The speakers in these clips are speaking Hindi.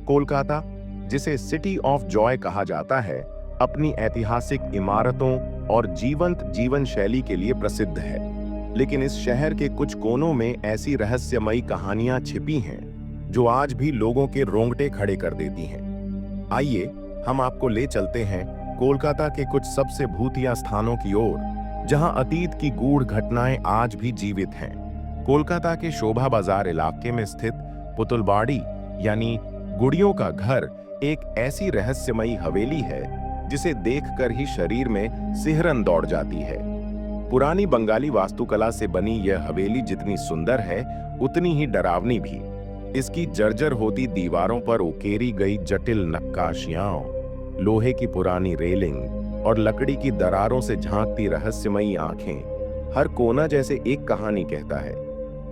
कोलकाता, जिसे सिटी ऑफ जॉय कहा जाता है, अपनी ऐतिहासिक इमारतों और जीवंत जीवन शैली के लिए प्रसिद्ध है। लेकिन इस शहर के कुछ कोनों में ऐसी रहस्यमयी कहानियां छिपी हैं जो आज भी लोगों के रोंगटे खड़े कर देती हैं। आइए हम आपको ले चलते हैं कोलकाता के कुछ सबसे भूतिया स्थानों की ओर, जहां अतीत की गूढ़ घटनाएं आज भी जीवित हैं। कोलकाता के शोभा बाजार इलाके में स्थित पुतुलबाड़ी यानी गुड़ियों का घर एक ऐसी रहस्यमयी हवेली है जिसे देखकर ही शरीर में सिहरन दौड़ जाती है। पुरानी बंगाली वास्तुकला से बनी यह हवेली जितनी सुंदर है उतनी ही डरावनी भी। इसकी जर्जर होती दीवारों पर उकेरी गई जटिल नक्काशियां, लोहे की पुरानी रेलिंग और लकड़ी की दरारों से झांकती रहस्यमयी आंखें, हर कोना जैसे एक कहानी कहता है।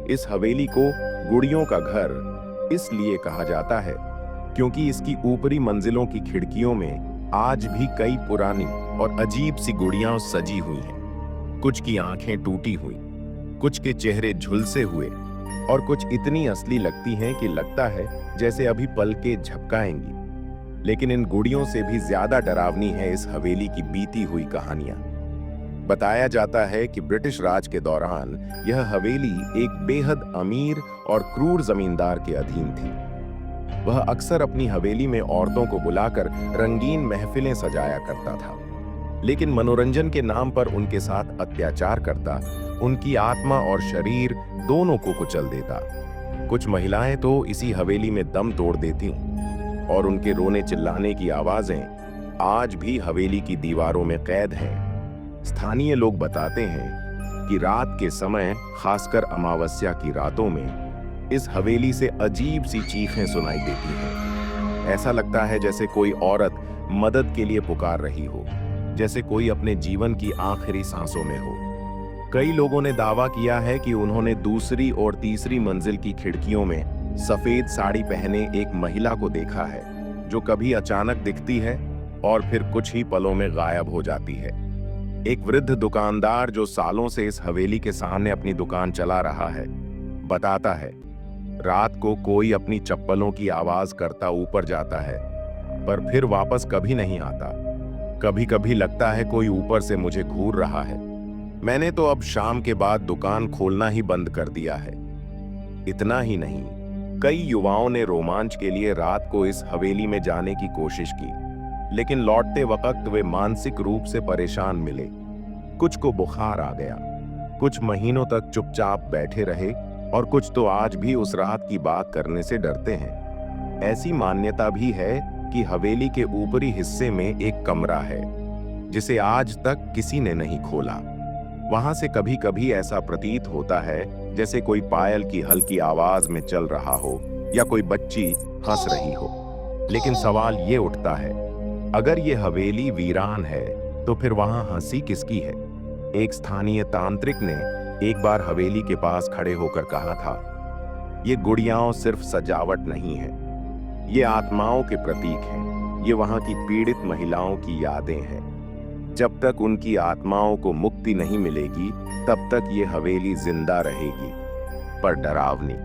इस हवेली को गुड़ियों का घर इसलिए कहा जाता है क्योंकि इसकी ऊपरी मंजिलों की खिड़कियों में आज भी कई पुरानी और अजीब सी गुड़ियां सजी हुई हैं। कुछ की आंखें टूटी हुई, कुछ के चेहरे झुलसे हुए और कुछ इतनी असली लगती हैं कि लगता है जैसे अभी पलकें झपकाएंगी। लेकिन इन गुड़ियों से भी ज्यादा डरावनी है इस हवेली की बीती हुई कहानियां। बताया जाता है कि ब्रिटिश राज के दौरान यह हवेली एक बेहद अमीर और क्रूर जमींदार के अधीन थी। वह अक्सर अपनी हवेली में औरतों को बुलाकर रंगीन महफिलें सजाया करता था, लेकिन मनोरंजन के नाम पर उनके साथ अत्याचार करता, उनकी आत्मा और शरीर दोनों को कुचल देता। कुछ महिलाएं तो इसी हवेली में दम तोड़ देती और उनके रोने चिल्लाने की आवाजें आज भी हवेली की दीवारों में कैद हैं। स्थानीय लोग बताते हैं कि रात के समय, खासकर अमावस्या की रातों में, इस हवेली से अजीब सी चीखें सुनाई देती हैं। ऐसा लगता है जैसे कोई औरत मदद के लिए पुकार रही हो, जैसे कोई अपने जीवन की आखिरी सांसों में हो। कई लोगों ने दावा किया है कि उन्होंने दूसरी और तीसरी मंजिल की खिड़कियों में सफेद साड़ी पहने एक महिला को देखा है, जो कभी अचानक दिखती है और फिर कुछ ही पलों में गायब हो जाती है। एक वृद्ध दुकानदार जो सालों से इस हवेली के सामने अपनी दुकान चला रहा है, बताता है रात को कोई अपनी चप्पलों की आवाज करता ऊपर जाता है, पर फिर वापस कभी नहीं आता। कभी कभी लगता है कोई ऊपर से मुझे घूर रहा है। मैंने तो अब शाम के बाद दुकान खोलना ही बंद कर दिया है। इतना ही नहीं, कई युवाओं ने रोमांच के लिए रात को इस हवेली में जाने की कोशिश की, लेकिन लौटते वक्त वे मानसिक रूप से परेशान मिले। कुछ को बुखार आ गया, कुछ महीनों तक चुपचाप बैठे रहे और कुछ तो आज भी उस रात की बात करने से डरते हैं। ऐसी मान्यता भी है कि हवेली के ऊपरी हिस्से में एक कमरा है जिसे आज तक किसी ने नहीं खोला। वहां से कभी कभी ऐसा प्रतीत होता है जैसे कोई पायल की हल्की आवाज में चल रहा हो या कोई बच्ची हंस रही हो। लेकिन सवाल ये उठता है, अगर ये हवेली वीरान है तो फिर वहां हंसी किसकी है? एक स्थानीय तांत्रिक ने एक बार हवेली के पास खड़े होकर कहा था, ये गुड़ियां सिर्फ सजावट नहीं है, ये आत्माओं के प्रतीक हैं, ये वहां की पीड़ित महिलाओं की यादें हैं। जब तक उनकी आत्माओं को मुक्ति नहीं मिलेगी तब तक ये हवेली जिंदा रहेगी, पर डरावनी।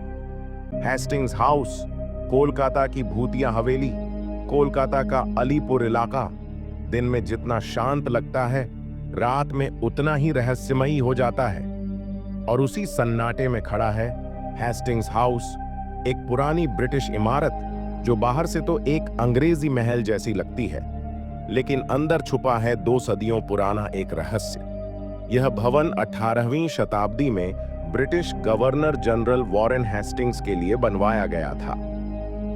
हेस्टिंग्स हाउस, कोलकाता की भूतिया हवेली, कोलकाता का अलीपुर इलाका दिन में जितना शांत लगता है, रात में उतना ही रहस्यमयी हो जाता है। और उसी सन्नाटे में खड़ा है हेस्टिंग्स हाउस, एक पुरानी ब्रिटिश इमारत जो बाहर से तो एक अंग्रेजी महल जैसी लगती है, लेकिन अंदर छुपा है 2 सदियों पुराना एक रहस्य। यह भवन 18वीं शताब्दी में British governor general Warren Hastings के लिए बनवाया गया था।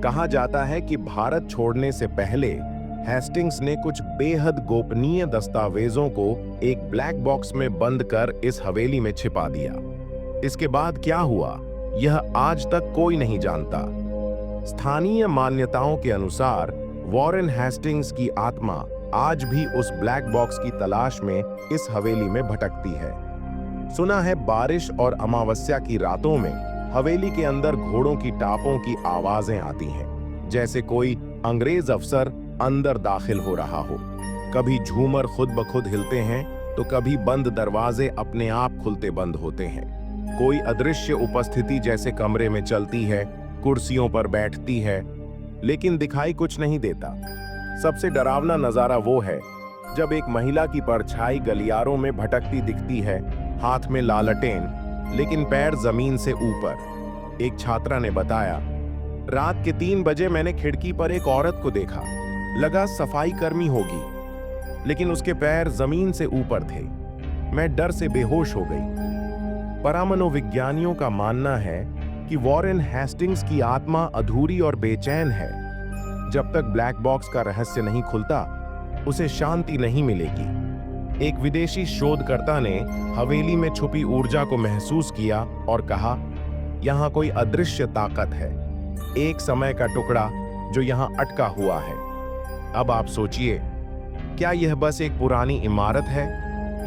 कहा जाता है कि भारत छोड़ने से पहले हेस्टिंग्स ने कुछ बेहद गोपनीय दस्तावेजों को एक ब्लैक बॉक्स में बंद कर इस हवेली में छिपा दिया। इसके बाद क्या हुआ, यह आज तक कोई नहीं जानता। स्थानीय मान्यताओं के अनुसार वॉरेन हेस्टिंग्स की आत्मा आज भी उस ब्लैक बॉक्स की तलाश में इस हवेली में भटकती है। सुना है बारिश और अमावस्या की रातों में हवेली के अंदर घोड़ों की टापों की आवाजें आती हैं, जैसे कोई अंग्रेज अफसर अंदर दाखिल हो रहा हो। कभी झूमर खुद ब खुद हिलते हैं तो कभी बंद दरवाजे अपने आप खुलते बंद होते हैं। कोई अदृश्य उपस्थिति जैसे कमरे में चलती है, कुर्सियों पर बैठती है लेकिन दिखाई कुछ नहीं देता। सबसे डरावना नजारा वो है जब एक महिला की परछाई गलियारों में भटकती दिखती है, हाथ में लालटेन, लेकिन पैर जमीन से ऊपर। एक छात्रा ने बताया, रात के 3 बजे मैंने खिड़की पर एक औरत को देखा, लगा सफाई कर्मी होगी, लेकिन उसके पैर जमीन से ऊपर थे। मैं डर से बेहोश हो गई। परामनोविज्ञानियों का मानना है कि वॉरेन हेस्टिंग्स की आत्मा अधूरी और बेचैन है। जब तक ब्लैक बॉक्स का रहस्य नहीं खुलता, उसे शांति नहीं मिलेगी। एक विदेशी शोधकर्ता ने हवेली में छुपी ऊर्जा को महसूस किया और कहा, यहां कोई अदृश्य ताकत है, एक समय का टुकड़ा जो यहां अटका हुआ है। अब आप सोचिए, क्या यह बस एक पुरानी इमारत है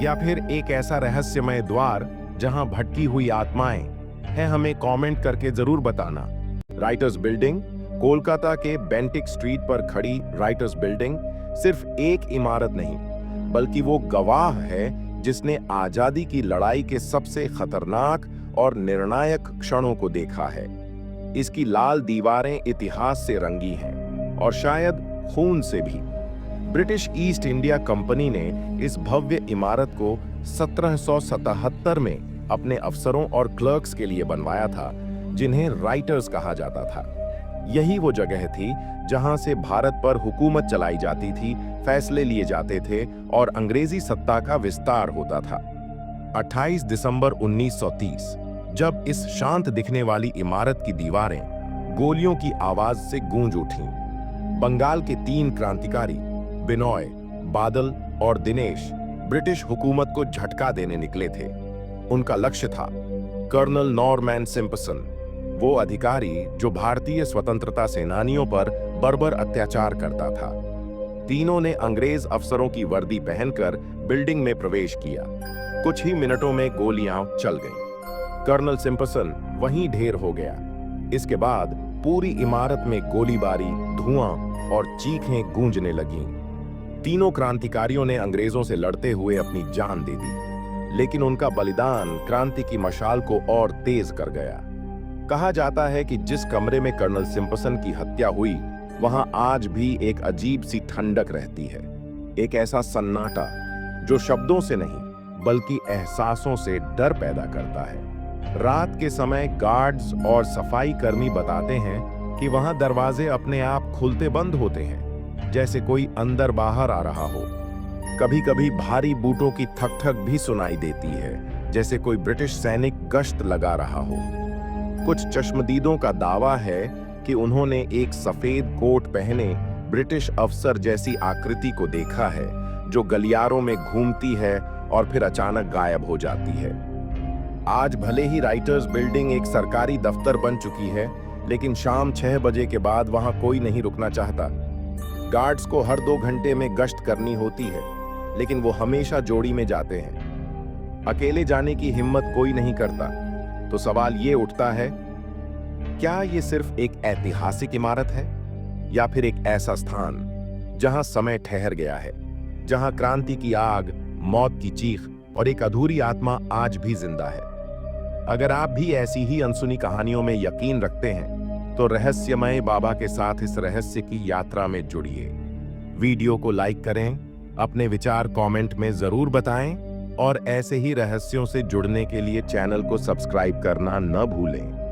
या फिर एक ऐसा रहस्यमय द्वार जहां भटकी हुई आत्माएं हैं? हमें कमेंट करके जरूर बताना। राइटर्स बिल्डिंग, कोलकाता के बेंटिक स्ट्रीट पर खड़ी राइटर्स बिल्डिंग सिर्फ एक इमारत नहीं, बल्कि वो गवाह है जिसने आजादी की लड़ाई के सबसे खतरनाक और निर्णायक क्षणों को देखा है। इसकी लाल दीवारें इतिहास से रंगी हैं और शायद खून से भी। ब्रिटिश ईस्ट इंडिया कंपनी ने इस भव्य इमारत को 1777 में अपने अफसरों और क्लर्क्स के लिए बनवाया था, जिन्हें राइटर्स कहा जाता था। यही वो जगह थी जहां से भारत पर हुकूमत चलाई जाती थी, फैसले लिए जाते थे और अंग्रेजी सत्ता का विस्तार होता था। 28 दिसंबर 1930, जब इस शांत दिखने वाली इमारत की दीवारें गोलियों की आवाज से गूंज उठीं, बंगाल के 3 क्रांतिकारी बिनॉय, बादल और दिनेश ब्रिटिश हुकूमत को झटका देने निकले थे। उनका लक्ष्य था कर्नल नॉरमैन सिम्पसन, वो अधिकारी जो भारतीय स्वतंत्रता सेनानियों पर बर्बर अत्याचार करता था। तीनों ने अंग्रेज अफसरों की वर्दी पहनकर बिल्डिंग में प्रवेश किया। कुछ ही मिनटों में गोलियां चल गईं। कर्नल सिम्पसन वहीं ढेर हो गया। इसके बाद पूरी इमारत में गोलीबारी, धुआं और चीखें गूंजने लगीं। तीनों क्रांतिकारियों ने अंग्रेजों से लड़ते हुए अपनी जान दे दी, लेकिन उनका बलिदान क्रांति की मशाल को और तेज कर गया। कहा जाता है कि जिस कमरे में कर्नल सिम्पसन की हत्या हुई, वहां आज भी एक अजीब सी ठंडक रहती है, एक ऐसा सन्नाटा जो शब्दों से नहीं बल्कि एहसासों से डर पैदा करता है। रात के समय गार्ड्स और सफाई कर्मी बताते हैं कि वहां दरवाजे अपने आप खुलते बंद होते हैं, जैसे कोई अंदर बाहर आ रहा हो। कभी-कभी भारी बूटों की ठक ठक भी सुनाई देती है, जैसे कोई ब्रिटिश सैनिक गश्त लगा रहा हो। कुछ चश्मदीदों का दावा है कि उन्होंने एक सफेद कोट पहने ब्रिटिश अफसर जैसी आकृति को देखा है, जो गलियारों में घूमती है और फिर अचानक गायब हो जाती है। आज भले ही राइटर्स बिल्डिंग एक सरकारी दफ्तर बन चुकी है, लेकिन शाम 6 बजे के बाद वहां कोई नहीं रुकना चाहता। गार्ड्स को हर 2 घंटे में गश्त करनी होती है, लेकिन वो हमेशा जोड़ी में जाते हैं। अकेले जाने की हिम्मत कोई नहीं करता। तो सवाल ये उठता है, क्या ये सिर्फ एक ऐतिहासिक इमारत है या फिर एक ऐसा स्थान जहां समय ठहर गया है, जहां क्रांति की आग, मौत की चीख और एक अधूरी आत्मा आज भी जिंदा है? अगर आप भी ऐसी ही अनसुनी कहानियों में यकीन रखते हैं, तो रहस्यमय बाबा के साथ इस रहस्य की यात्रा में जुड़िए। वीडियो को लाइक करें, अपने विचार कमेंट में जरूर बताएं और ऐसे ही रहस्यों से जुड़ने के लिए चैनल को सब्सक्राइब करना न भूलें।